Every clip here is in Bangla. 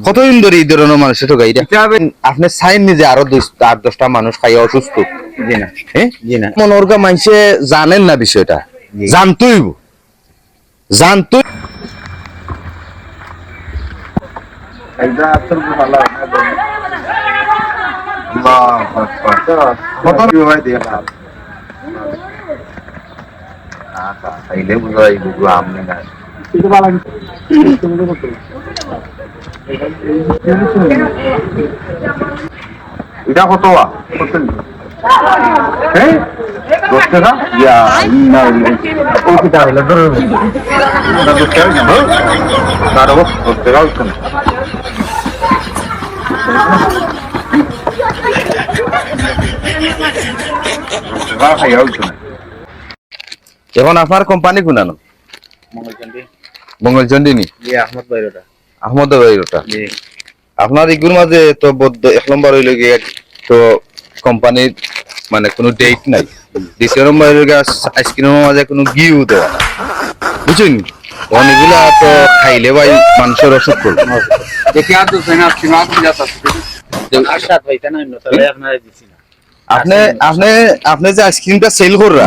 কতদিন ধরে এই ধরনের মানুষের ঠকাই আপনি চাইন যে আরো 8-10টা মানুষ খাইয়া অসুস্থ? জি না, জি না। মনোরগা মানুষে জানেন না বিষয়টা, জানতই জানতই এটা কত? 10 টাকা? ইয়া না, ও কি টাকা হলো? 10 টাকা না, দাঁড়াও, 10 টাকা হচ্ছে না। এখন আপনার কোম্পানি কোনানো? মঙ্গলচন্ডী নি? আহমদ বাইরোটা। আপনার এগুলোর মাঝে তো বদ্ধ 1 নম্বর হইল গিয়ে তো কোম্পানির মানে কোনো ডেট নাই, 2 নম্বর হইল গিয়ে আইসক্রিমের মাঝে কোনো গিউ দেওয়া না, বুঝছেন? অনেকগুলা তো খাইলে ভাই মানুষের অসুখ করবে। আপনি আপনি আপনি যে আইসক্রিমটা সেল কররা,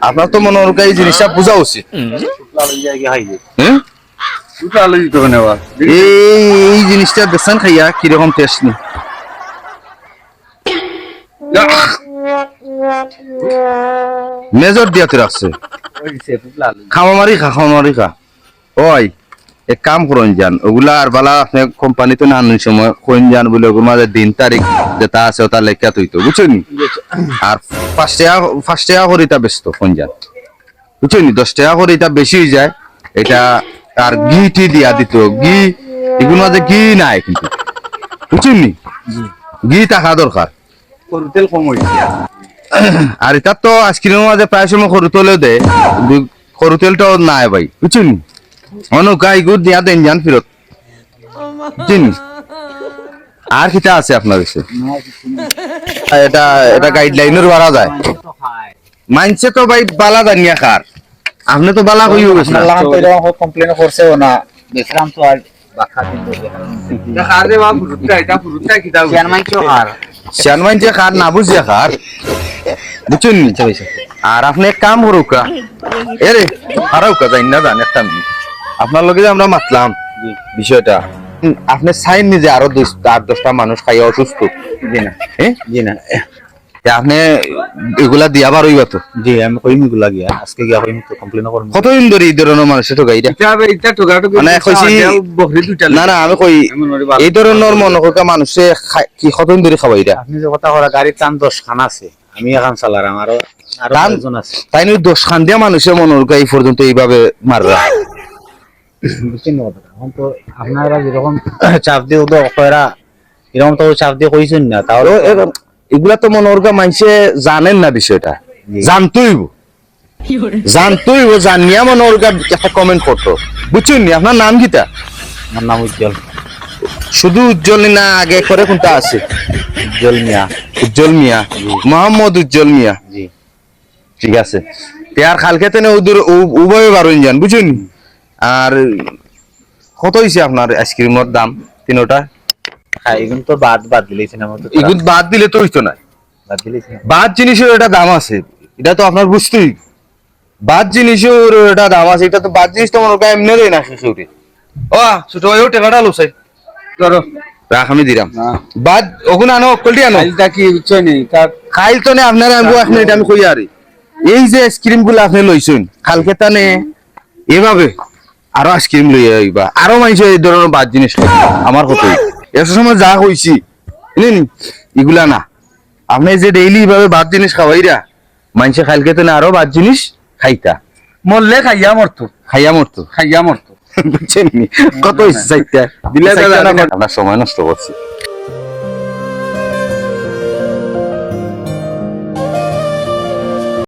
আপনার তো মনে হয় এই জিনিসটা বোঝা উচিত। এই জিনিসটা বেসান খাইয়া কিরকম টেস্ট নি মেজর দিয়াতে রাখছে, খামামারি খা ওই এক কাম করুন যান ওগুলা আর বালা আপনি কোম্পানিতে না আনার সময় কোন যান বলে ওগুলো মাঝে দিন তারিখ যেটা আছে ওটা লেখা তুইতো, বুঝছেন? আর 5 টাকা করে এটা ব্যস্ত কোন যান, বুঝছেন? 10 টাকা করে এটা বেশি হয়ে যায়। এটা আর ঘি টি দিয়া দিত, ঘি এগুলো মাঝে ঘি নাই কিন্তু, বুঝছেন? ঘি থাকা দরকার। তেল কম হয়েছে। আর এটা তো আইসক্রিমের মাঝে প্রায় সময় সরু তেলও দেয়, সরু তেলটাও নাই ভাই, বুঝছেন? গাই গুড় দিয়া দেন যান ফেরত, বুঝছেন? আর কিটা আছে আপনার কাছে? এটা এটা গাইডলাইনের বাড়া যায়, মানছে তো ভাই বালা জানিয়া খার, আপনি তো বালা কইও গেছেন কমপ্লেন করছেও না, দেখলাম তো আর বাখা দিতে দেখা রে বাবু ফুরুটটা কি দাও জান মাইছো আর শ্যান মানছে খার না বুঝিয়া খার, বুঝছেন? আর আপনি এক কাম করুকা এরে হারাউকা যাই না জান একটা আপনার লগে যে আমরা মাতলাম বিষয়টা, আপনি চাইন যে আরো 8-10টা মানুষ খাইয়া অসুস্থ? জি না, জি না। আপনি এগুলা দিয়া পারই তো? জি আমি কইম এগুলা গিয়া আজকে গিয়া কইম তো কমপ্লেন করব। কতদিন ধরে এই ধরনের মানুষের ঠকাই এটা ঠোকাটো মানে কইছি বকরি দুইটা না না আমি কই এই ধরনের মনকা মানুষে কি কতদিন ধরে খাওয়াই এটা? আপনি যে কথা করা গাড়ির টান 10 খান আছে, আমি এখন চালার আমারও আরো 10 জন আছে, তাই নয় 10 খান দিয়া মানুষের মনকা এই পর্যন্ত এইভাবে মাররা, বুঝছেন? এখন তো আপনারা যেরকম চাপ দিয়ে ওদের অকয়রা এরকম তো চাপ দিয়ে কইছেন না, তাও এগুলা তো মনোরগা মানুষে জানেন না বিষয়টা, জানতইব জানিয়া মনোরগা একটা কমেন্ট করতো, বুঝছেন? আপনার নাম কিটা? আমার নাম উজ্জ্বল। শুধু উজ্জ্বল না, আগে করে কোনটা আছে? উজ্জ্বল মিয়া। উজ্জ্বল মিয়া, মোহাম্মদ উজ্জ্বল মিয়া। জি ঠিক আছে। আর কালকে তেনে ওদের উভয় বারণ যান, বুঝছেন? আর কত হয়েছে আপনার আইসক্রিমের দাম তিনোটা? হ্যাঁ এগুলো তো বাদ দিলেছেন আমার তো, এগুলো বাদ দিলে তো হইতো না, বাদ দিলেছেন। বাদ জিনিসের এটা দাম আছে, এটা তো আপনার বুঝতেই, বাদ জিনিসের এটা দাম আছে, এটা তো বাদ জিনিস তো মনে করেন এমনি দেয় না শিশুরে। ও ছোট ভাই ও টাকাটা লোসাই ধরো রাখ, আমি দিলাম বাদ ওগুলো আনো কলটি আনো। খাইলটা কি বুঝছেন নি তার খাইল তো না আপনারা আমি এক মিনিট আমি কই আরি এই যে আইসক্রিম গুলো আপনি লইছেন কালকে তানে এভাবে আরো আইসক্রিম লই আইবা, আরো মানুষ এই ধরনের বাদ জিনিস আমার কতই এত সময় যা হইছি এগুলা না, আপনি যে ডেইলি ভাবে বাদ জিনিস খাওয়াইরা মানুষে কালকে তানে আরো বাদ জিনিস খাইতা, মরলে খাইয়া মরতো বুঝছেন? কত ইচ্ছা দিলে আমরা সময় নষ্ট করছি।